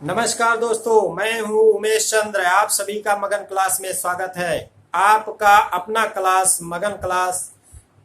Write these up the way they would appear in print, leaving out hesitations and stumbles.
नमस्कार दोस्तों, मैं हूं उमेश चंद्र। आप सभी का मगन क्लास में स्वागत है। आपका अपना क्लास मगन क्लास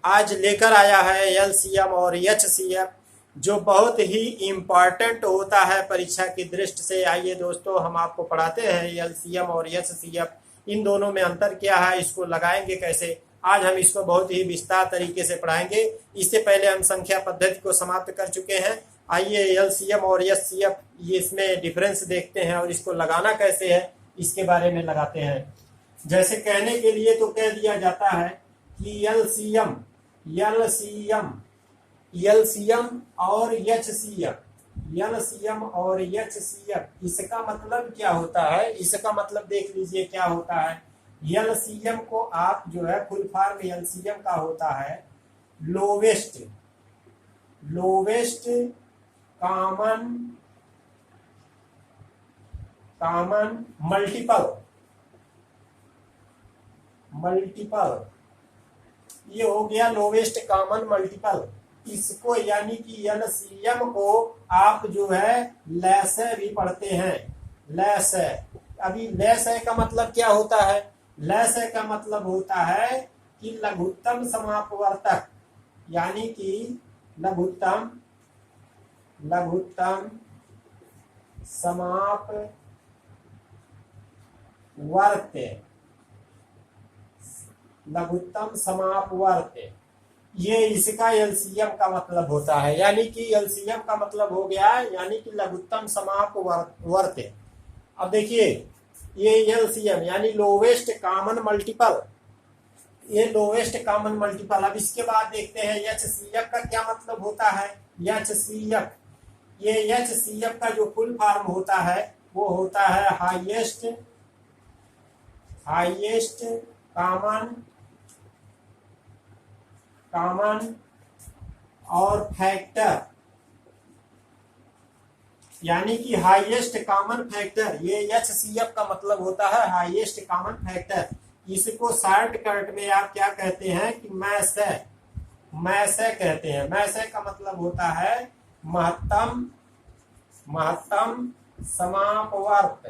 आज लेकर आया है एलसीएम और एचसीएफ, जो बहुत ही इम्पॉर्टेंट होता है परीक्षा की दृष्टि से। आइए दोस्तों, हम आपको पढ़ाते हैं एलसीएम और एचसीएफ, इन दोनों में अंतर क्या है, इसको लगाएंगे कैसे। आज हम इसको बहुत ही विस्तार तरीके से पढ़ाएंगे। इससे पहले हम संख्या पद्धति को समाप्त कर चुके हैं। आइए एलसीएम और एचसीएफ ये इसमें डिफरेंस देखते हैं और इसको लगाना कैसे है इसके बारे में लगाते हैं। जैसे कहने के लिए तो कह दिया जाता है कि एलसीएम एलसीएम एलसीएम और एचसीएफ, एलसीएम और एचसीएफ इसका मतलब क्या होता है। इसका मतलब देख लीजिए क्या होता है। एलसीएम को आप जो है फुल फॉर्म एलसीएम का होता है लोवेस्ट लोवेस्ट कॉमन मल्टीपल ये हो गया लोवेस्ट कॉमन मल्टीपल। इसको यानी कि एलसीएम को आप जो है लैसे भी पढ़ते हैं। लैसे, अभी लैसे का मतलब क्या होता है। लैसे का मतलब होता है कि लघुत्तम समापवर्तक, यानी कि लघुत्तम समापवर्त, लघुत्तम समापवर्त, ये इसका एलसीएम का मतलब होता है। यानी कि एलसीएम का मतलब हो गया यानी कि लघुत्तम समापवर्त। अब देखिए ये एलसीएम यानी लोवेस्ट कॉमन मल्टीपल, ये लोवेस्ट कॉमन मल्टीपल। अब इसके बाद देखते हैं एचसीएफ का क्या मतलब होता है। एचसीएफ, ये एचसीएफ का जो फुल फॉर्म होता है वो होता है हाईएस्ट कॉमन और फैक्टर, यानी कि हाईएस्ट कॉमन फैक्टर। ये एचसीएफ का मतलब होता है हाईएस्ट कॉमन फैक्टर। इसको शॉर्टकट में आप क्या कहते हैं कि मैसे कहते हैं। मैसे का मतलब होता है महत्तम समापवर्त।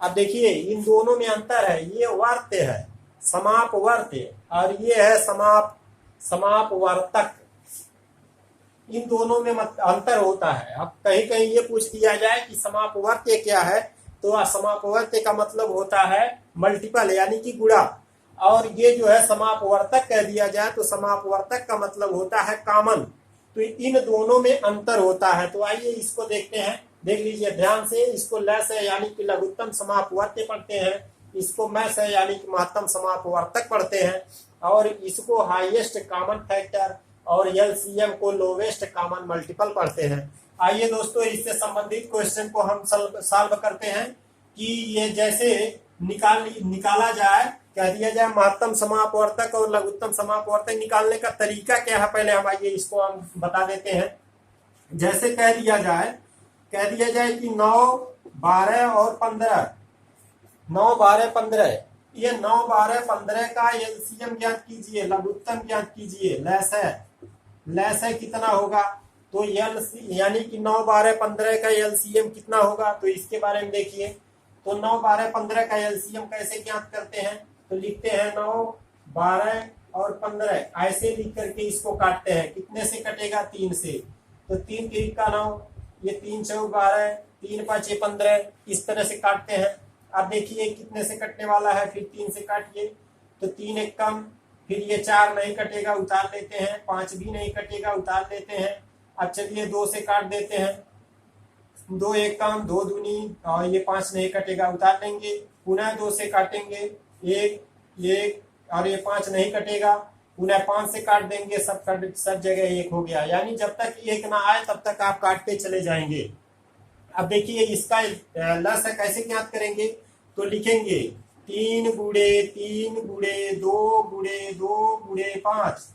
अब देखिए इन दोनों में अंतर है। ये वर्त है समापवर्त और ये है समापवर्तक। इन दोनों में अंतर होता है। अब कहीं कहीं ये पूछ दिया जाए कि समापवर्त क्या है, तो समापवर्त का मतलब होता है मल्टीपल यानी कि गुणा, और ये जो है समापवर्तक कह दिया जाए तो समापवर्तक का मतलब होता है कॉमन। तो इन दोनों में अंतर होता है। तो आइए इसको देखते हैं, देख लीजिए ध्यान से। इसको लस है यानी कि लघुत्तम समापवर्त पढ़ते हैं, इसको मैस है यानी कि महत्तम समापवर्तक पढ़ते हैं, और इसको हाईएस्ट कॉमन फैक्टर और एलसीएम को लोवेस्ट कॉमन मल्टीपल पढ़ते हैं। आइए दोस्तों इससे क्वेश्चन को हम सॉल्व करते हैं कि ये जैसे निकाला जाए, कह दिया जाए महत्तम समापवर्तक और लघुत्तम समापवर्तक निकालने का तरीका क्या है। पहले हम आइए इसको हम बता देते हैं। जैसे कह दिया जाए कि 9, 12 और 15, 9, 12, 15, ये 9, 12, 15 का एलसीएम ज्ञात कीजिए, लघुत्तम ज्ञात कीजिए। लैस है कितना होगा, तो यानी कि 9, 12, 15 का एलसीएम कितना होगा, तो इसके बारे में देखिए। तो 9, 12, 15 का एलसीएम कैसे ज्ञात करते हैं, तो लिखते हैं 9, 12 और 15, ऐसे लिख करके इसको काटते हैं। कितने से कटेगा, 3 से। तो 3 3 का 9, ये 3 4 12, 3 5 15, इस तरह से काटते हैं। अब देखिए कितने से कटने वाला है, फिर 3 से काटिए तो 3 एक कम, फिर ये 4 नहीं कटेगा उतार लेते हैं, 5 भी नहीं कटेगा उतार लेते हैं। अब चलिए 2 से काट देते हैं, 2 एक कम, 2 दूनी, और ये 5 नहीं कटेगा उतार लेंगे। पुनः 2 से काटेंगे, 1 और ये 5 नहीं कटेगा, पुनः 5 से काट देंगे, सब जगह 1 हो गया। यानी जब तक 1 ना आए तब तक आप काटते चले जाएंगे। अब देखिए इसका लस कैसे ज्ञात करेंगे, तो लिखेंगे 3 गुणे 3 गुणे 2 गुणे 2 गुणे 5।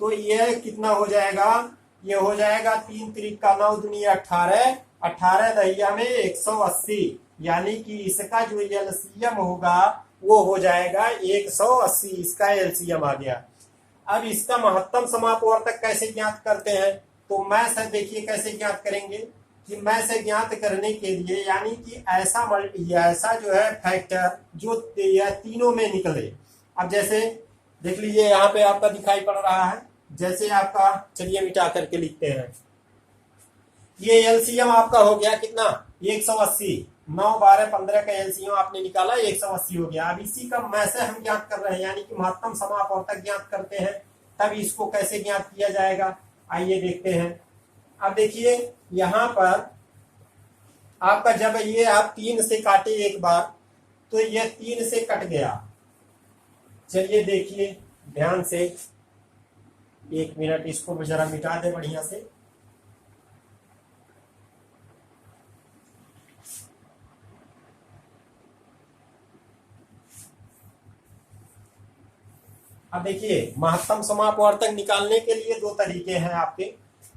तो यह कितना हो जाएगा, ये हो जाएगा 3 3 का 9 दुनी 18, 18 दहिया में 180, यानी कि इसका जो एलसीएम होगा वो हो जाएगा 180। इसका एलसीएम आ गया। अब इसका महत्तम समापवर्तक कैसे ज्ञात करते हैं, तो मैस है, देखिए कैसे ज्ञात करेंगे कि मैस है ज्ञात करने के लिए यानी कि ऐसा जो है फैक्टर जो यह तीनों में निकले। अब जैसे देख लीजिए यहाँ पे आपका दिखाई पड़ रहा है, जैसे आपका, चलिए मिटा करके लिखते हैं, ये एलसीएम आपका हो गया कितना 180, 9 12 15 का एलसीएम आपने निकाला 180 हो गया। अब इसी का मैसे हम ज्ञात कर रहे हैं यानी कि महत्तम समापवर्तक ज्ञात करते हैं, तब इसको कैसे ज्ञात किया जाएगा आइए देखते हैं। अब देखिए यहाँ पर आपका जब ये आप 3 से काटे एक बार तो ये 3 से कट गया। चलिए देखिए ध्यान से, 1 मिनट इसको जरा मिटा दे बढ़िया से। अब देखिए महत्तम समापवर्तक निकालने के लिए 2 तरीके हैं आपके।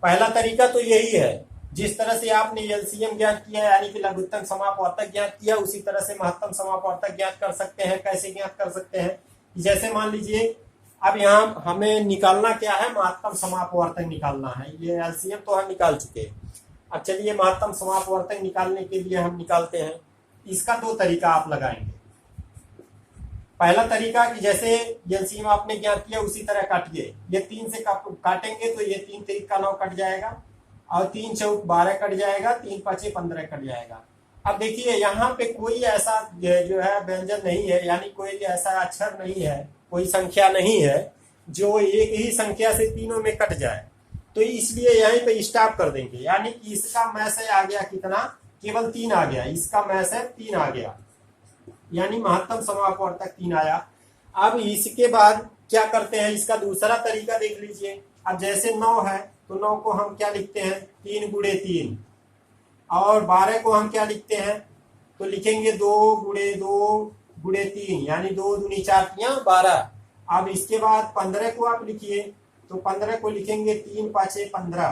पहला तरीका तो यही है, जिस तरह से आपने एलसीएम ज्ञात किया यानी कि लघुत्तम समापवर्तक ज्ञात किया, उसी तरह से महत्तम समापवर्तक ज्ञात कर सकते हैं। कैसे ज्ञात कर सकते हैं, जैसे मान लीजिए अब यहाँ हमें निकालना क्या है, महत्तम समापवर्तक निकालना है। ये एलसीएम तो हम निकाल चुके हैं, अब चलिए महत्तम समापवर्तक निकालने के लिए हम निकालते हैं। इसका 2 तरीका आप लगाएंगे। पहला तरीका कि जैसे एलसीएम आपने ज्ञात किया उसी तरह काटिए, ये 3 से काटेंगे तो ये 3 3 का 9 कट जाएगा और 3 चौक 12 कट जाएगा, 3 5 15 कट जाएगा। अब देखिए यहाँ पे कोई ऐसा जो है व्यंजन नहीं है, यानी कोई ऐसा अक्षर नहीं है, कोई संख्या नहीं है जो एक ही संख्या से तीनों में कट जाए, तो इसलिए यहीं पे स्टॉप कर देंगे। यानी कि इसका मैसेज आ गया कितना, केवल 3 आ गया, इसका मैसेज 3 आ गया, यानी महत्तम समापवर्तक 3 आया। अब इसके बाद क्या करते हैं, इसका दूसरा तरीका देख लीजिए। अब जैसे 9 है तो 9 को हम क्या लिखते हैं 3 गुणे 3, और 12 को हम क्या लिखते हैं तो लिखेंगे 2 गुणे 2 गुणे 3, यानी 2 दूनी 4 12। अब इसके बाद 15 को आप लिखिए तो 15 को लिखेंगे 3 5 15,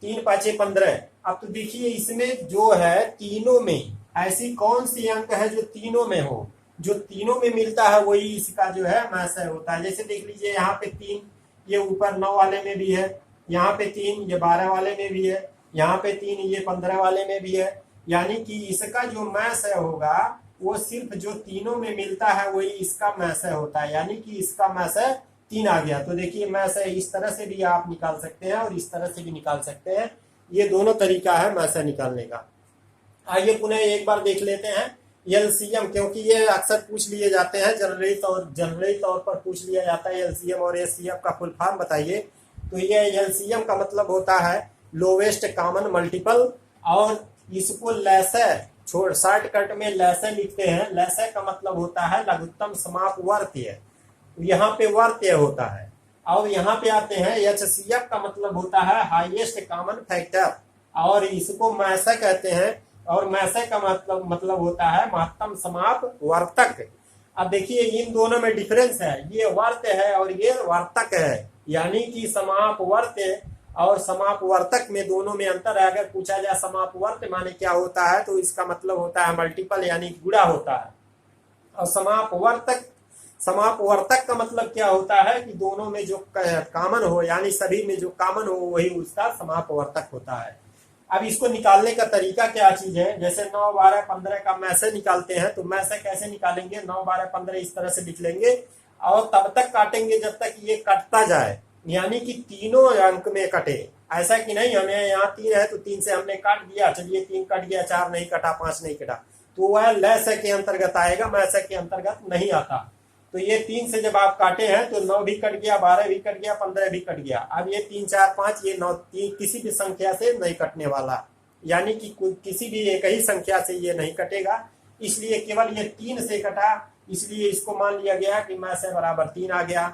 3 5 15। अब तो देखिए इसमें जो है तीनों में ऐसी कौन सी अंक है जो तीनों में हो, जो तीनों में मिलता है वही इसका जो है मैसेज होता है। जैसे देख लीजिए यहाँ पे 3 ये ऊपर 9 वाले में भी है, यहाँ पे 3 ये 12 वाले में भी है, यहाँ पे 3 ये 15 वाले में भी है, यानी कि इसका जो मैसेज होगा वो सिर्फ जो तीनों में मिलता है वही इसका मैसेज होता है, यानी कि इसका मैसेज 3 आ गया। तो देखिए मैसेज इस तरह से भी आप निकाल सकते हैं और इस तरह से भी निकाल सकते हैं, ये दोनों तरीका है मैसेज निकालने का। आइए पुनः एक बार देख लेते हैं एलसीएम, क्योंकि ये अक्सर पूछ लिए जाते हैं, जनरली तौर पर पूछ लिया जाता है एलसीएम और एचसीएफ का फुल फॉर्म बताइए। तो ये एलसीएम का मतलब होता है लोवेस्ट कॉमन मल्टीपल, और इसको लैसे शॉर्टकट में लैसे लिखते हैं। लैसे का मतलब होता है लघुत्तम समापवर्त्य, यहाँ पे वर्त्य होता है। और यहाँ पे आते हैं एचसीएफ का मतलब होता है हाईएस्ट कॉमन फैक्टर, और इसको मैसे कहते हैं, और मैसे का मतलब होता है महत्तम समापवर्तक। अब देखिए इन दोनों में डिफरेंस है, ये वर्त्य है और ये वर्तक है, यानी कि समापवर्त्य और समापवर्तक में दोनों में अंतर है। अगर पूछा जाए समापवर्त्य माने क्या होता है तो इसका मतलब होता है मल्टीपल यानी गुणा होता है, और समापवर्तक का मतलब क्या होता है कि दोनों में जो कॉमन हो, यानी सभी में जो कॉमन हो वही उसका समापवर्तक होता है। अब इसको निकालने का तरीका क्या चीज है, जैसे 9 12 15 का मैसे निकालते हैं तो मैसे कैसे निकालेंगे, 9 12 15 इस तरह से लिख लेंगे और तब तक काटेंगे जब तक ये कटता जाए, यानी कि तीनों अंक में कटे। ऐसा कि नहीं हमें यहाँ 3 है तो 3 से हमने काट दिया, चलिए 3 कट गया, 4 नहीं कटा, 5 नहीं कटा, तो वह लैसे के अंतर्गत आएगा, मैसे के अंतर्गत नहीं आता। तो ये 3 से जब आप काटे हैं तो 9 भी कट गया, 12 भी कट गया, 15 भी कट गया। अब ये 3 4 5 ये 9 किसी भी संख्या से नहीं कटने वाला, यानी कि किसी भी एक ही संख्या से ये नहीं कटेगा, इसलिए केवल ये 3 से कटा, इसलिए इसको मान लिया गया कि मैसे बराबर 3 आ गया।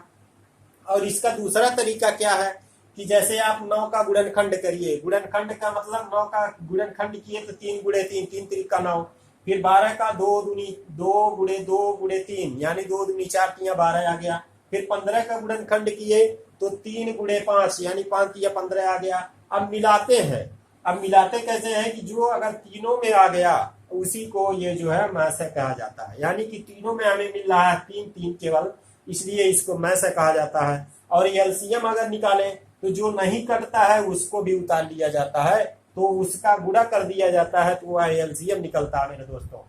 और इसका दूसरा तरीका क्या है कि जैसे आप 9 का गुणनखंड करिए, गुणनखंड का मतलब 9 का गुणनखंड किए तो 3 गुणे 3, 3 3 का 9, फिर 12 का 2 गुणे 2 गुणे 3, यानी 2 दूनी 4 3 12 आ गया। फिर 15 का गुणनखंड किए तो 3 गुणे 5, यानी 5 3 15 आ गया। अब मिलाते हैं, अब मिलाते कैसे हैं कि जो अगर तीनों में आ गया उसी को ये जो है मैसे कहा जाता है, यानी कि तीनों में हमें मिल रहा है 3 3 केवल, इसलिए इसको मैसे कहा जाता है। और एलसीएम अगर निकालें तो जो नहीं कटता है उसको भी उतार लिया जाता है, तो उसका गुणा कर दिया जाता है, तो वह एलसीएम निकलता है मेरे दोस्तों।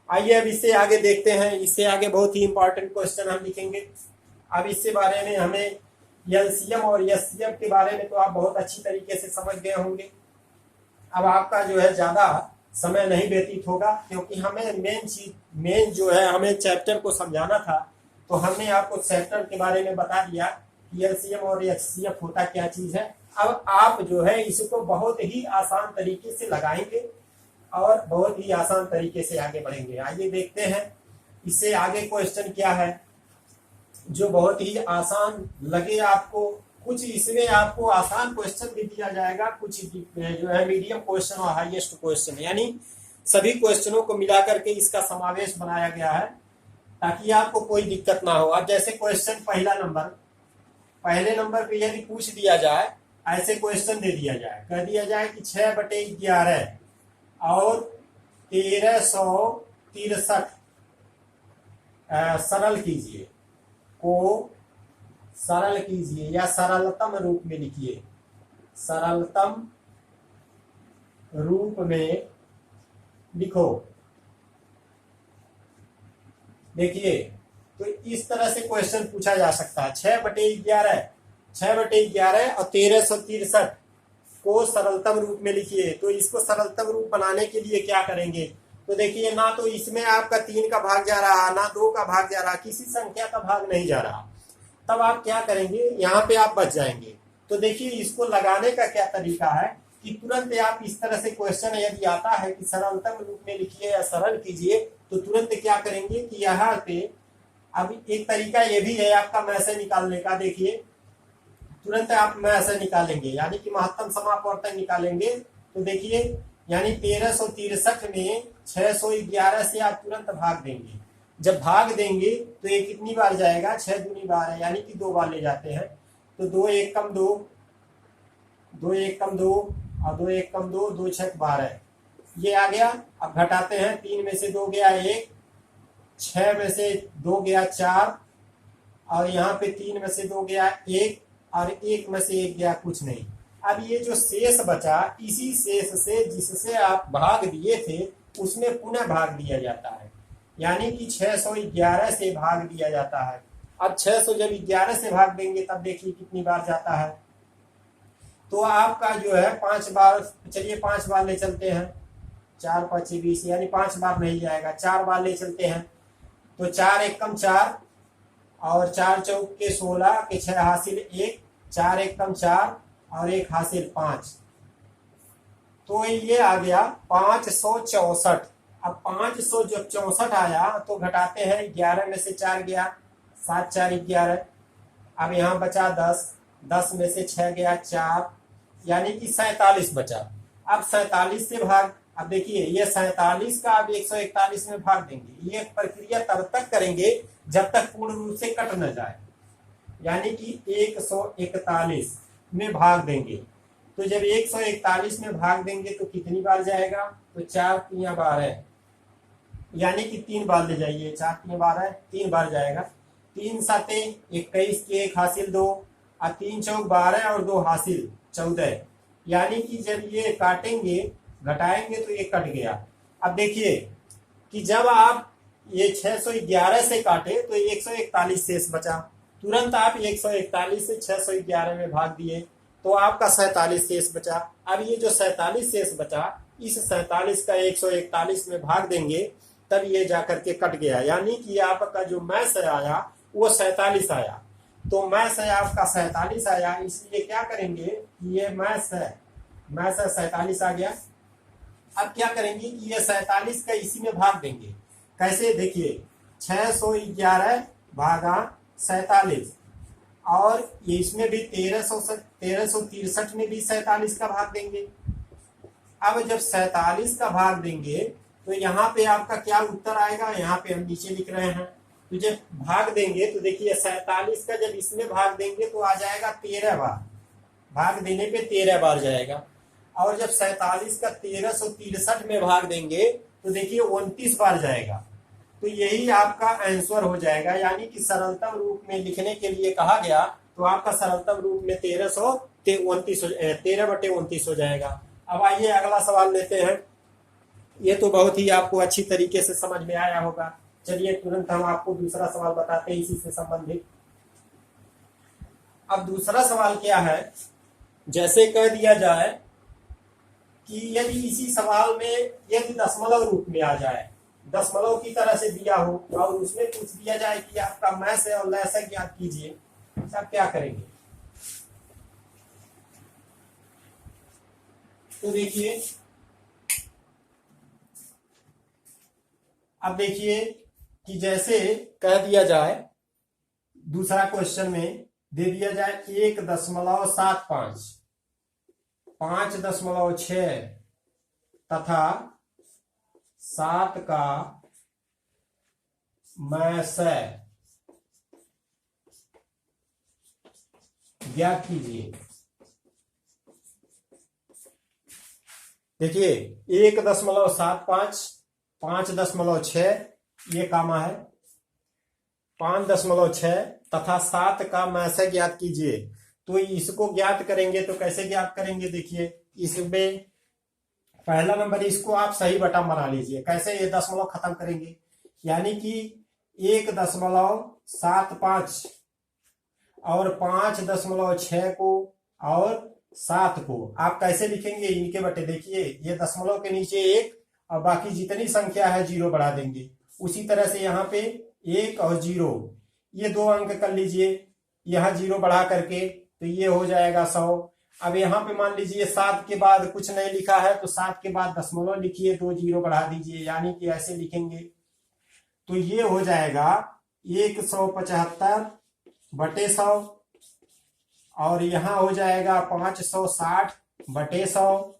आइए अब इससे आगे देखते हैं। इससे आगे बहुत ही इंपॉर्टेंट क्वेश्चन हम लिखेंगे। अब इससे बारे में हमें एलसीएम और एचसीएफ के बारे में तो आप बहुत अच्छी तरीके से समझ गए होंगे। अब आपका जो है ज्यादा समय नहीं व्यतीत होगा, क्योंकि हमें मेन जो है हमें चैप्टर को समझाना था, तो हमने आपको चैप्टर के बारे में बता दिया कि एलसीएम और एचसीएफ होता क्या चीज है। अब आप जो है इसको बहुत ही आसान तरीके से लगाएंगे और बहुत ही आसान तरीके से आगे बढ़ेंगे। आइए देखते हैं इससे आगे क्वेश्चन क्या है जो बहुत ही आसान लगे आपको। कुछ इसमें आपको आसान क्वेश्चन भी दिया जाएगा, कुछ जो है मीडियम क्वेश्चन और हाईएस्ट क्वेश्चन, यानी सभी क्वेश्चनों को मिलाकर के इसका समावेश बनाया गया है ताकि आपको कोई दिक्कत ना हो। अब जैसे क्वेश्चन पहले नंबर पे यदि पूछ दिया जाए, ऐसे क्वेश्चन दे दिया जाए, कह दिया जाए कि 6/11 और 1363 सरल कीजिए को सरल कीजिए या सरलतम रूप में लिखिए, सरलतम रूप में लिखो। देखिए तो इस तरह से क्वेश्चन पूछा जा सकता है। 6/11 और 1363 को सरलतम रूप में लिखिए। तो इसको सरलतम रूप बनाने के लिए क्या करेंगे, तो देखिए ना तो इसमें आपका 3 का भाग जा रहा, ना 2 का भाग जा रहा, किसी संख्या का भाग नहीं जा रहा। तब आप क्या करेंगे, यहाँ पे आप बच जाएंगे। तो देखिए इसको लगाने का क्या तरीका है कि तुरंत आप इस तरह से क्वेश्चन यदि आता है कि सरलतम रूप में लिखिए या सरल कीजिए, तो तुरंत क्या करेंगे कि यहाँ पे अब एक तरीका ये भी है आपका मैसे निकालने का। देखिए तुरंत आप मैसे निकालेंगे, यानी कि महत्तम समापवर्तन निकालेंगे। तो देखिए यानी 1363 में 611 से आप तुरंत भाग देंगे। जब भाग देंगे तो ये कितनी बार जाएगा, 6 दूनी 12, यानी कि 2 बार ले जाते हैं। तो 2 1 कम 2, 2 1 कम 2 और 2 1 कम 2, 2 6 12, ये आ गया। अब घटाते हैं, 3 में से 2 गया 1, 6 में से 2 गया 4, और यहाँ पे 3 में से 2 गया 1, और 1 में से 1 गया कुछ नहीं। अब ये जो शेष बचा, इसी शेष से जिससे आप भाग दिए थे उसमें पुनः भाग दिया जाता है, यानी कि 611 से भाग दिया जाता है। अब 600 जब 11 से भाग देंगे तब देखिए कितनी बार जाता है। तो आपका जो है 5 बार, चलिए 5 बार ले चलते हैं, 4 5 20, यानी 5 बार नहीं जाएगा, 4 बार ले चलते हैं। तो 4 1 कम 4 और 4 चौक के 16 के 6 हासिल 1, 4 1 कम 4 और 1 हासिल 5, तो ये आ गया 564। अब 500 जब 64 आया तो घटाते हैं, 11 में से 4 गया, 7 4 11, अब यहाँ बचा 10, 10 में से 6 गया 4, यानी कि 47 बचा। अब 47 से भाग, अब देखिए ये 47 का अब 141 में भाग देंगे। ये प्रक्रिया तब तक करेंगे जब तक पूर्ण रूप से कट न जाए, यानी कि 141 में भाग देंगे। तो जब 141 में भाग देंगे तो कितनी बार जाएगा, तो 4 3 12, यानी कि 3 बार ले जाइए, 4 3 12, 3 बार जाएगा। 3 7 21 के 1 हासिल 2 और 3 चौक 12 और 2 हासिल 14, यानी कि जब ये काटेंगे घटाएंगे तो ये कट गया। अब देखिए कि जब आप ये 611 से काटे तो 141 शेष बचा, तुरंत आप 141 से 611 में भाग दिए तो आपका 47 शेष बचा। अब ये जो 47 शेष बचा, इस 47 का 141 में भाग देंगे तब ये जाकर के कट गया, यानी कि आपका जो मैथ आया वो 47 आया। तो मैथ आपका 47 आया, इसलिए क्या करेंगे कि ये मैथ 47 आ गया। अब क्या करेंगे कि ये 47 का इसी में भाग देंगे। कैसे, देखिए 611 भागा 47, और ये इसमें भी 1363 में भी 47 का भाग देंगे। अब जब 47 का भाग देंगे तो यहाँ पे आपका क्या उत्तर आएगा, यहाँ पे हम नीचे लिख रहे हैं। तो जब भाग देंगे तो देखिए 47 का जब इसमें भाग देंगे तो आ जाएगा 13 बार, भाग देने पे 13 बार जाएगा। और जब 47 का 1363 में भाग देंगे तो देखिए 29 बार जाएगा। तो यही आपका आंसर हो जाएगा, यानी कि सरलतम रूप में लिखने के लिए कहा गया तो आपका सरलतम रूप में 29 13/29 हो जाएगा। अब आइए अगला सवाल लेते हैं। ये तो बहुत ही आपको अच्छी तरीके से समझ में आया होगा। चलिए तुरंत हम आपको दूसरा सवाल बताते हैं इसी से संबंधित। अब दूसरा सवाल क्या है, जैसे कह दिया जाए कि यदि इसी सवाल में यदि दशमलव रूप में आ जाए, दशमलव की तरह से दिया हो और उसमें पूछ दिया जाए कि आपका मैस है और लैस ज्ञात कीजिए, आप क्या करेंगे? तो देखिए, अब देखिए कि जैसे कह दिया जाए दूसरा क्वेश्चन में दे दिया जाए 1.75, 5.6 तथा 7 का मैस ज्ञात कीजिए। देखिए 1.75, 5.6 ये कामा है, 5.6 तथा 7 का मैस ज्ञात कीजिए। तो इसको ज्ञात करेंगे तो कैसे ज्ञात करेंगे? देखिए इसमें पहला नंबर इसको आप सही बटन बना लीजिए। कैसे? ये दशमलव खत्म करेंगे, यानी कि 1.75 और 5.6 को और 7 को आप कैसे लिखेंगे? इनके बटे। देखिए ये दशमलव के नीचे 1 और बाकी जितनी संख्या है 0 बढ़ा देंगे। उसी तरह से यहाँ पे 1 और 0 ये 2 अंक कर लीजिए, यहाँ 0 बढ़ा करके तो ये हो जाएगा 100। अब यहाँ पे मान लीजिए 7 के बाद कुछ नहीं लिखा है तो 7 के बाद दशमलव लिखिए, 2 0 बढ़ा दीजिए, यानी कि ऐसे लिखेंगे तो ये हो जाएगा 175/100 और यहाँ हो जाएगा 560/100,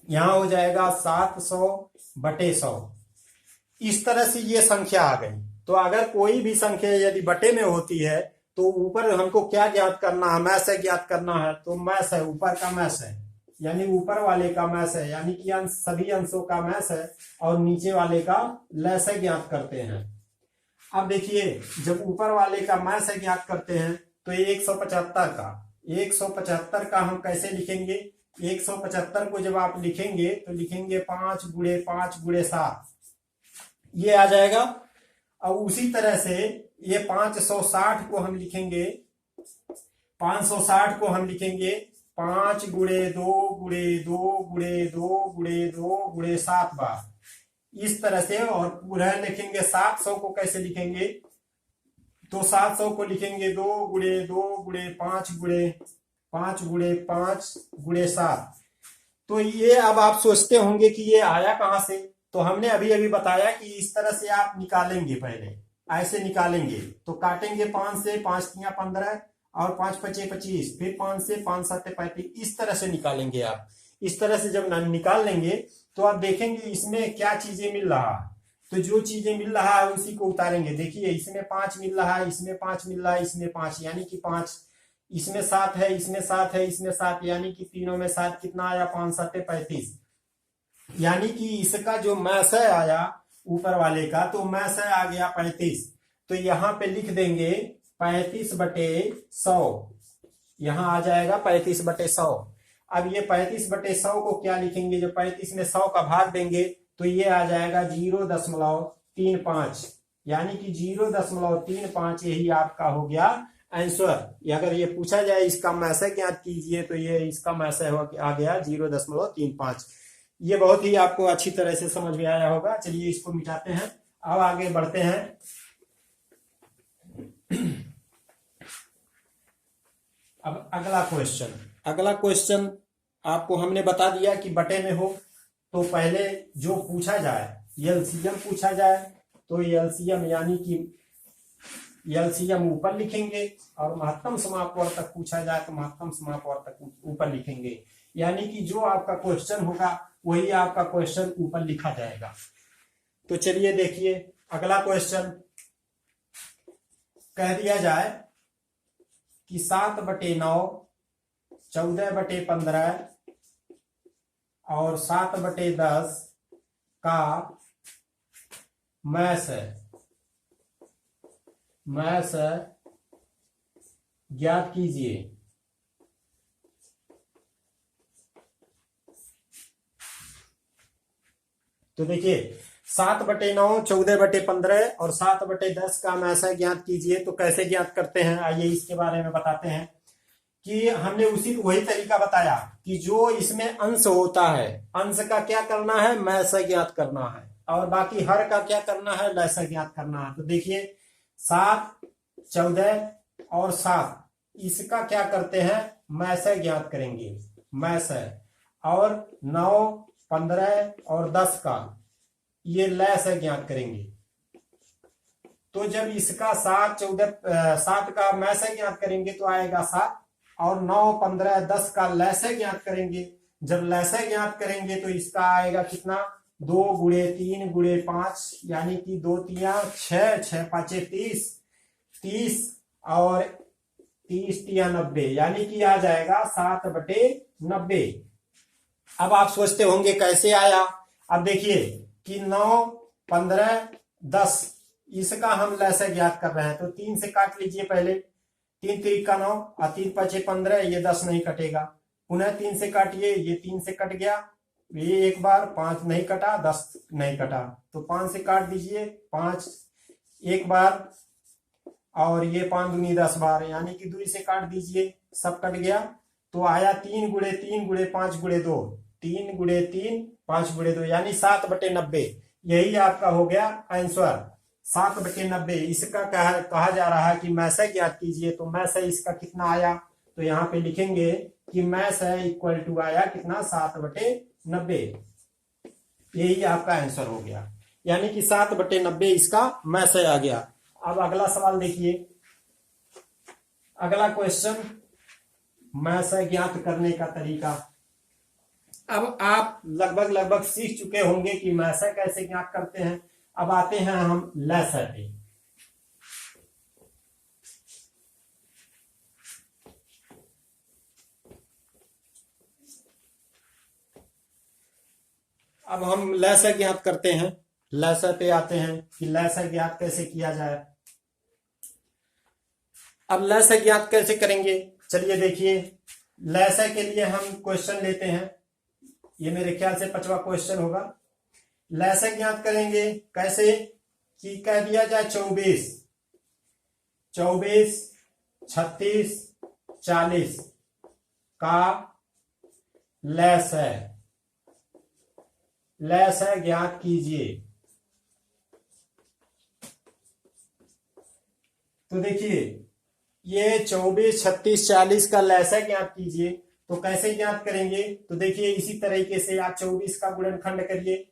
यहाँ हो जाएगा 700/100। इस तरह से ये संख्या आ गई। तो अगर कोई भी संख्या यदि बटे में होती है तो ऊपर हमको क्या ज्ञात करना है? मैस ज्ञात करना है। तो मैस है, ऊपर का मैस है, यानी ऊपर वाले का मैस है, यानी कि सभी अंशों का मैस है और नीचे वाले का लैस ज्ञात करते हैं। अब देखिए जब ऊपर वाले का मैस ज्ञात करते हैं तो 175 का हम कैसे लिखेंगे? 175 को जब आप लिखेंगे तो लिखेंगे 5 गुणे 5 गुणे 7, ये आ जाएगा। अब उसी तरह से ये 560 को हम लिखेंगे, 560 को हम लिखेंगे 5 गुणे 2 गुणे 2 गुणे 2 गुणे 2 गुणे 7 बार, इस तरह से। और पूरा लिखेंगे 700 को कैसे लिखेंगे? तो 700 को लिखेंगे 2 गुणे 2 गुणे 5 गुणे 5 गुणे 5 गुणे 7। तो ये अब आप सोचते होंगे कि ये आया कहां से? तो हमने अभी अभी बताया कि इस तरह से आप निकालेंगे, पहले ऐसे निकालेंगे तो काटेंगे 5 से 5 तियां 15 और 5 पचे 25, फिर 5 से 5 7 35, इस तरह से निकालेंगे आप। इस तरह से जब निकाल लेंगे तो आप देखेंगे इसमें क्या चीजें मिल रहा है, तो जो चीजें मिल रहा है उसी को उतारेंगे। देखिए इसमें 5 मिल रहा है, इसमें 5 मिल रहा है, इसमें 5, यानी कि 5, इसमें 7 है, इसमें 7 है, इसमें 7, यानी कि तीनों में 7, कितना आया? 5 7 35, यानी कि इसका जो मैस आया ऊपर वाले का, तो मैस आ गया 35। तो यहाँ पे लिख देंगे 35/100, यहाँ आ जाएगा 35/100। अब ये 35/100 को क्या लिखेंगे? जब 35 में 100 का भाग देंगे तो ये आ जाएगा 0.35, यानी कि 0.35 यही आपका हो गया आंसर। अगर ये पूछा जाए इसका मैसेज ज्ञात कीजिए तो ये इसका मैसेज आ गया 0.35। ये बहुत ही आपको अच्छी तरह से समझ में आया होगा। चलिए इसको मिटाते हैं, अब आगे बढ़ते हैं। अब अगला क्वेश्चन आपको हमने बता दिया कि बटे में हो तो पहले जो पूछा जाए एलसीएम पूछा जाए, तो एलसीएम यानी कि एलसीएम ऊपर लिखेंगे और महत्तम समापवर्तक पूछा जाए तो महत्तम समापवर्तक ऊपर लिखेंगे, यानी कि जो आपका क्वेश्चन होगा वही आपका क्वेश्चन ऊपर लिखा जाएगा। तो चलिए देखिए अगला क्वेश्चन कह दिया जाए कि 7/9, 14/15 और 7/10 का मैस ज्ञात कीजिए। तो देखिए 7/9 14/15 और 7/10 का मैसा ज्ञात कीजिए। तो कैसे ज्ञात करते हैं, आइए इसके बारे में बताते हैं। कि हमने वही तरीका बताया कि जो इसमें अंश होता है, अंश का क्या करना है, मैसा ज्ञात करना है, और बाकी हर का क्या करना है, लैसा ज्ञात करना है। तो देखिए 7, 14 और 7 इसका क्या करते हैं, मैसा ज्ञात करेंगे, मैसा। और 9, 15 और 10 का ये लैसा ज्ञात करेंगे। तो जब इसका 7, 14, 7 का मैसा ज्ञात करेंगे तो आएगा 7, और 9, 15, 10 का लैसा ज्ञात करेंगे। जब लैसा ज्ञात करेंगे तो इसका आएगा कितना, 2 गुणे 3 गुणे 5, यानी कि 2 तिया 6, 6 5 30, 30 और 30 तिया 90, यानी कि आ जाएगा 7/90। अब आप सोचते होंगे कैसे आया। अब देखिए कि 9, 15, 10 इसका हम लैसा ज्ञात कर रहे हैं। तो 3 से काट लीजिए पहले, 3 3 का 9 और 3 5 15, ये 10 नहीं कटेगा। पुनः 3 से काटिए, ये 3 से कट गया, ये एक बार, 5 नहीं कटा, 10 नहीं कटा, तो 5 से काट दीजिए, 5 एक बार, और ये 5 दूनी 10 बार, यानी कि 2 से काट दीजिए, सब कट गया। तो आया 3 गुणे 3 गुणे 5 गुणे 2, 3 गुणे 3 5 गुणे 2, यानी 7/90। यही आपका हो गया आंसर, 7/90। इसका कहा जा रहा है कि मैसा ज्ञात कीजिए। तो मैसा इसका कितना आया, तो यहाँ पे लिखेंगे कि मैसा इक्वल टू आया कितना, 7/90। यही आपका आंसर हो गया, यानी कि 7/90 इसका मैसा आ गया। अब अगला सवाल देखिए, अगला क्वेश्चन, मैसा ज्ञात करने का तरीका। अब आप लगभग सीख चुके होंगे कि मैसा कैसे ज्ञात करते हैं। अब आते हैं हम लैसा पे। अब हम लैसा ज्ञात करते हैं, लैसा पे आते हैं कि लैसा ज्ञात कैसे किया जाए। अब लैसा ज्ञात कैसे करेंगे, चलिए देखिए। लैसा के लिए हम क्वेश्चन लेते हैं, ये मेरे ख्याल से 5वां क्वेश्चन होगा। लैसा ज्ञात करेंगे कैसे, कि कह दिया जाए 24, 36, 40 का लैसा, लैसा ज्ञात कीजिए। तो देखिए ये 24, 36, 40 का लैसा ज्ञात कीजिए। तो कैसे ज्ञात करेंगे, तो देखिए इसी तरीके से आप 24 का गुणनखंड करिए।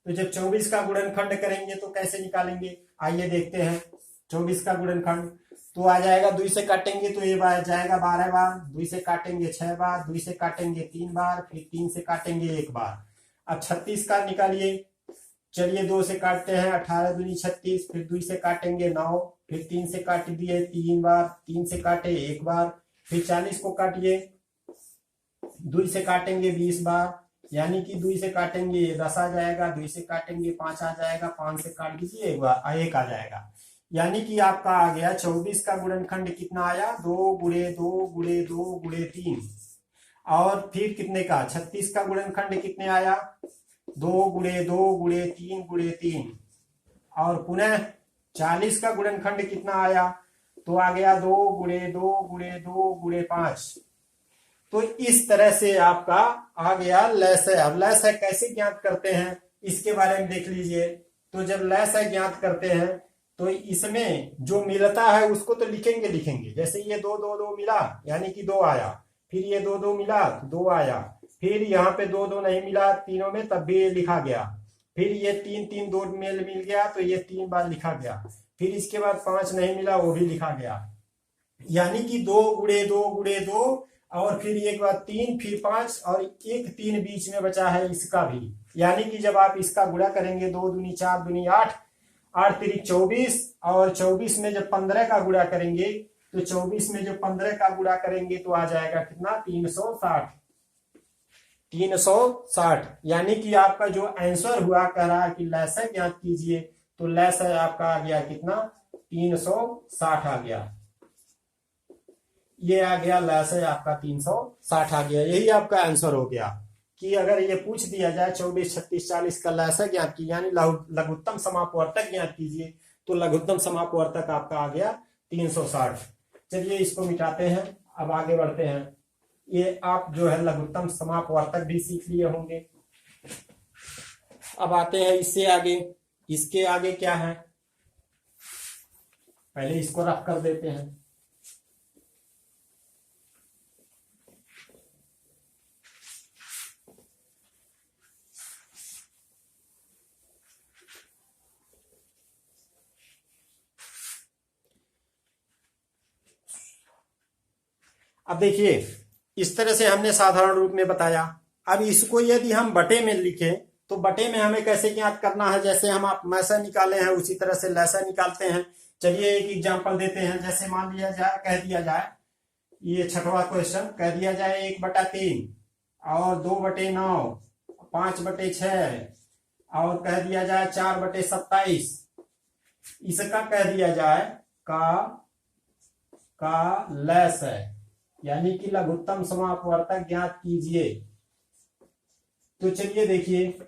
तो जब 24 का गुणनखंड करेंगे तो कैसे निकालेंगे, आइए देखते हैं। 24 का गुणनखंड तो आ जाएगा, 2 से काटेंगे तो ये बार जाएगा 12 बार, 2 से काटेंगे 6 बार, 2 से काटेंगे 3 बार, फिर 3 से काटेंगे 1 बार। अब 36 का निकालिए, चलिए 2 से काटते हैं, 18 दूनी 36, फिर 2 से काटेंगे 9, फिर 3 से काट दिए 3 बार, 3 से काटे 1 बार, फिर 40 को काटिए, 2 से काटेंगे 20 बार, यानी कि 2 से काटेंगे 10 आ जाएगा, 2 से काटेंगे 5 आ जाएगा, 5 से काट दीजिए 1 आ जाएगा। यानी कि आपका आ गया 24 का गुणनखंड कितना आया, 2 गुणे 2 गुणे 2 गुणे 3। और फिर कितने का, 36 का गुणनखंड कितने आया, 2 गुणे 2 गुणे 3 गुणे 3। और पुनः 40 का गुणनखंड कितना आया, तो आ गया 2 गुणे 2 गुणे 2 गुणे 5। तो इस तरह से आपका आ गया लैसा। अब लैसा कैसे ज्ञात करते हैं इसके बारे में देख लीजिए। तो जब लैसा ज्ञात करते हैं तो इसमें जो मिलता है उसको तो लिखेंगे, जैसे ये 2 2 2 मिला यानी कि 2 आया, फिर ये 2 2 मिला 2 आया, फिर यहाँ पे 2 2 नहीं मिला तीनों में तब भी लिखा गया, फिर ये 3 3 2 मिल गया तो ये 3 बार लिखा गया, फिर इसके बाद 5 नहीं मिला वो भी लिखा गया। यानी कि 2 गुणे 2 गुणे 2 और फिर एक बार 3 फिर 5 और एक 3 बीच में बचा है इसका भी। यानी कि जब आप इसका गुणा करेंगे 2 दूनी 4 दूनी 8, 8 तिरिक 24 और 24 में जब 15 का गुणा करेंगे तो 24 में जब 15 का गुणा करेंगे तो आ जाएगा कितना, 360। 360 यानी कि आपका जो आंसर हुआ कह रहा है कि लैसा ज्ञात कीजिए, तो लैसा आपका आ गया कितना, 360 आ गया। ये आ गया लैसा आपका 360 आ गया, यही आपका आंसर हो गया। कि अगर ये पूछ दिया जाए 24, 36, 40 का लसा ज्ञात की यानी लघुत्तम समापवर्तक ज्ञात कीजिए, तो लघुत्तम समापवर्तक आपका आ गया 360। चलिए इसको मिटाते हैं, अब आगे बढ़ते हैं। ये आप जो है लघुत्तम समापवर्तक भी सीख लिए होंगे। अब आते हैं इससे आगे, इसके आगे क्या है, पहले इसको रफ कर देते हैं। अब देखिए इस तरह से हमने साधारण रूप में बताया। अब इसको यदि हम बटे में लिखें तो बटे में हमें कैसे ज्ञात करना है, जैसे हम आप मैसा निकाले हैं उसी तरह से लैसा निकालते हैं। चलिए एक एग्जांपल देते हैं, जैसे मान लिया जाए, कह दिया जाए, ये 6वां क्वेश्चन, कह दिया जाए 1/3 और 2/9, 5/6 और कह दिया जाए 4/27। इसका कह दिया जाए का लैस है, यानी कि लघुत्तम समापवर्तक ज्ञात कीजिए। तो चलिए देखिए,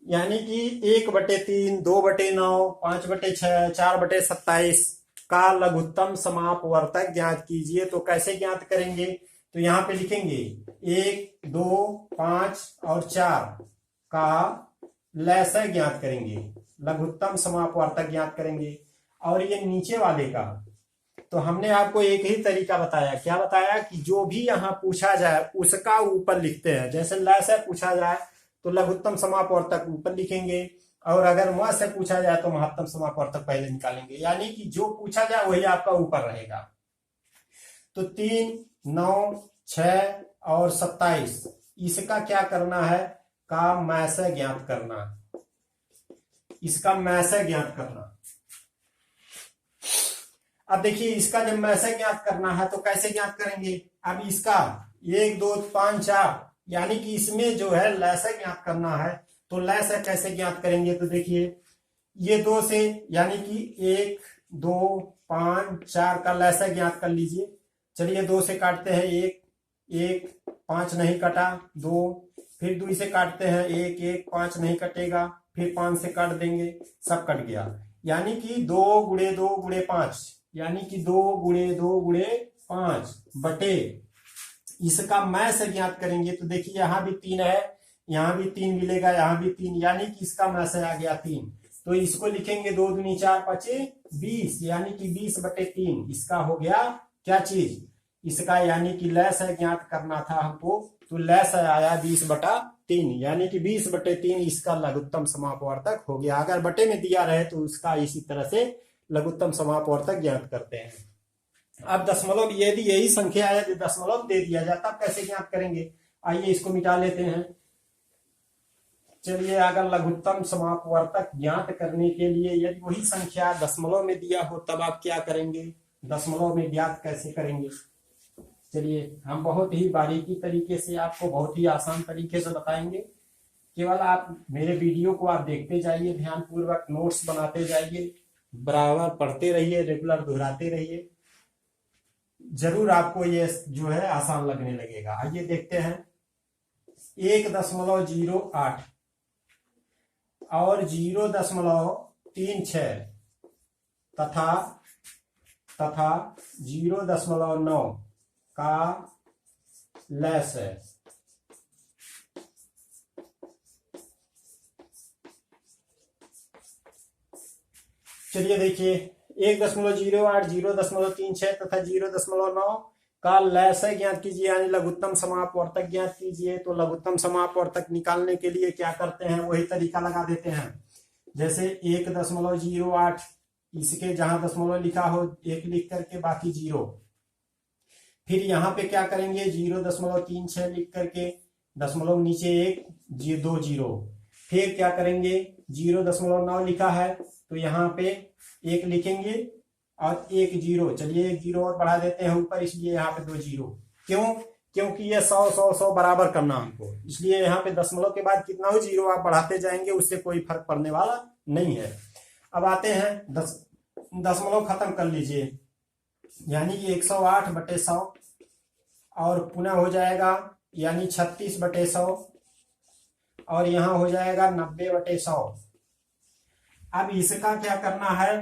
यानी कि 1/3, 2/9, 5/6, 4/27 का लघुत्तम समापवर्तक ज्ञात कीजिए। तो कैसे ज्ञात करेंगे, तो यहां पे लिखेंगे 1, 2, 5 और 4 का लैसा ज्ञात करेंगे, लघुत्तम समापवर्तक ज्ञात करेंगे। और ये नीचे वाले का, तो हमने आपको एक ही तरीका बताया, क्या बताया कि जो भी यहां पूछा जाए उसका ऊपर लिखते हैं। जैसे ल से पूछा जाए तो लघुत्तम समापवर्तक ऊपर लिखेंगे, और अगर म से पूछा जाए तो महत्तम समापवर्तक पहले निकालेंगे, यानी कि जो पूछा जाए वही आपका ऊपर रहेगा। तो 3, 9, 6 और 27 इसका क्या करना है, का मैसे ज्ञात करना, इसका मैसे ज्ञात करना। अब देखिए इसका जब मैसे ज्ञात करना है तो कैसे ज्ञात करेंगे, अब इसका 1, 2, 5, 4 यानी कि इसमें जो है लैसा ज्ञात करना है, तो लैसा कैसे ज्ञात करेंगे, तो देखिए ये 2 से, यानी कि 1, 2, 5, 4 का लैसा ज्ञात कर लीजिए। चलिए 2 से काटते हैं, 1, 5 नहीं कटा, 2, फिर 2 से काटते हैं, 1, 1, 5 नहीं कटेगा, फिर 5 से काट देंगे, सब कट गया। यानी कि 2 × 2 × 5, यानी कि 2 × 2 × 5 बटे इसका मैसे ज्ञात करेंगे। तो देखिए यहां भी 3 है, यहां भी 3 मिलेगा, यहां भी 3, यानी कि इसका मैसे आ गया 3। तो इसको लिखेंगे 2 दूनी 4 5 20, यानी कि 20/3 इसका हो गया क्या चीज, इसका यानी कि लैस है ज्ञात करना था हमको, तो लैस आया 20/3, यानी कि 20/3 इसका लघुत्तम समापवर्तक हो गया। अगर बटे में दिया रहे तो उसका इसी तरह से लघुत्तम समापवर्तक ज्ञात करते हैं। अब दशमलव, यदि यही संख्या है तो दशमलव दे दिया जाए तब कैसे ज्ञात करेंगे, आइए इसको मिटा लेते हैं। चलिए अगर लघुत्तम समापवर्तक ज्ञात करने के लिए यदि वही संख्या दशमलव में दिया हो तब आप क्या करेंगे, दशमलव में ज्ञात कैसे करेंगे। चलिए हम बहुत ही बारीकी तरीके से आपको बहुत ही आसान तरीके से बताएंगे। केवल आप मेरे वीडियो को आप देखते जाइए, ध्यानपूर्वक नोट्स बनाते जाइए, बराबर पढ़ते रहिए, रेगुलर दोहराते रहिए, जरूर आपको ये जो है आसान लगने लगेगा। आइए देखते हैं, 1.08 और 0.36 तथा 0.9 का लैस है। चलिए देखिए 1.08, 0.36 तथा 0.9 का लैस ज्ञात कीजिए, यानी लघुत्तम समापवर्तक ज्ञात कीजिए। तो लघुत्तम समापवर्तक निकालने के लिए क्या करते हैं, वही तरीका लगा देते हैं। जैसे 1.08, इसके जहां दशमलव लिखा हो 1 लिख करके बाकी 0, फिर यहाँ पे क्या करेंगे 0.36 लिख करके दशमलव नीचे 1, 2 0, फिर क्या करेंगे 0.9 लिखा है तो यहाँ पे 1 लिखेंगे और 1 0, चलिए 1 0 और बढ़ा देते हैं ऊपर, इसलिए यहाँ पे 2 0। क्यों, क्योंकि ये 100 100 100 बराबर करना हमको, इसलिए यहाँ पे दशमलव के बाद कितना हो 0 आप बढ़ाते जाएंगे, उससे कोई फर्क पड़ने वाला नहीं है। अब आते हैं दशमलव खत्म कर लीजिए, यानी कि 108/100 और पुनः हो जाएगा यानी 36/100 और यहाँ हो जाएगा 90/100। अब इसका क्या करना है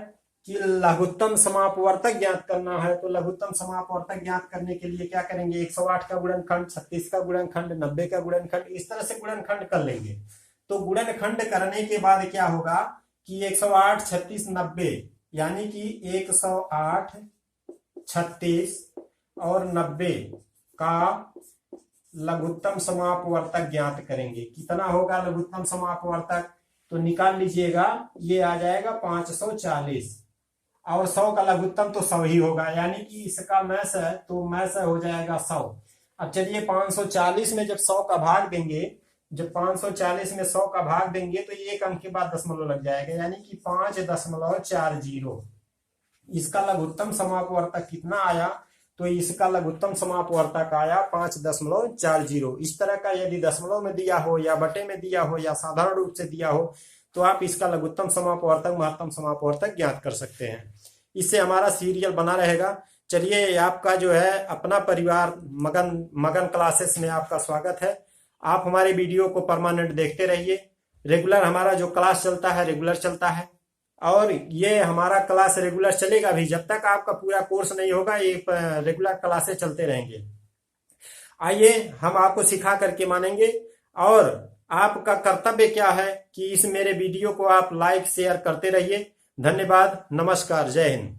कि लघुत्तम समापवर्तक ज्ञात करना है। तो लघुत्तम समापवर्तक ज्ञात करने के लिए क्या करेंगे, 108 का गुणनखंड, 36 का गुणनखंड, 90 का गुणनखंड, इस तरह से गुणनखंड कर लेंगे। तो गुणनखंड करने के बाद क्या होगा कि 108, 36, 90 यानी कि 108, 36 और 90 का लघुत्तम समापवर्तक ज्ञात करेंगे। कितना होगा लघुत्तम समापवर्तक, तो निकाल लीजिएगा, ये आ जाएगा 540 और 100 का लघुत्तम तो 100 ही होगा, यानी कि इसका मैस है तो मैस हो जाएगा 100। अब चलिए 540 में जब 100 का भाग देंगे, जब 540 में 100 का भाग देंगे तो एक अंक के बाद दशमलव लग जाएगा, यानी कि 5.40। इसका लघुत्तम समापवर्तक कितना आया, तो इसका लघुत्तम समापवर्तक आया 5.40। इस तरह का यदि दशमलव में दिया हो या बटे में दिया हो या साधारण रूप से दिया हो तो आप इसका लघुत्तम समापवर्तक महत्तम समापवर्तक ज्ञात कर सकते हैं। इससे हमारा सीरियल बना रहेगा। चलिए, आपका जो है अपना परिवार मगन क्लासेस में आपका स्वागत है। आप हमारे वीडियो को परमानेंट देखते रहिए। रेगुलर हमारा जो क्लास चलता है रेगुलर चलता है और ये हमारा क्लास रेगुलर चलेगा भी, जब तक आपका पूरा कोर्स नहीं होगा ये रेगुलर क्लासेस चलते रहेंगे। आइए हम आपको सिखा करके मानेंगे। और आपका कर्तव्य क्या है कि इस मेरे वीडियो को आप लाइक शेयर करते रहिए। धन्यवाद, नमस्कार, जय हिंद।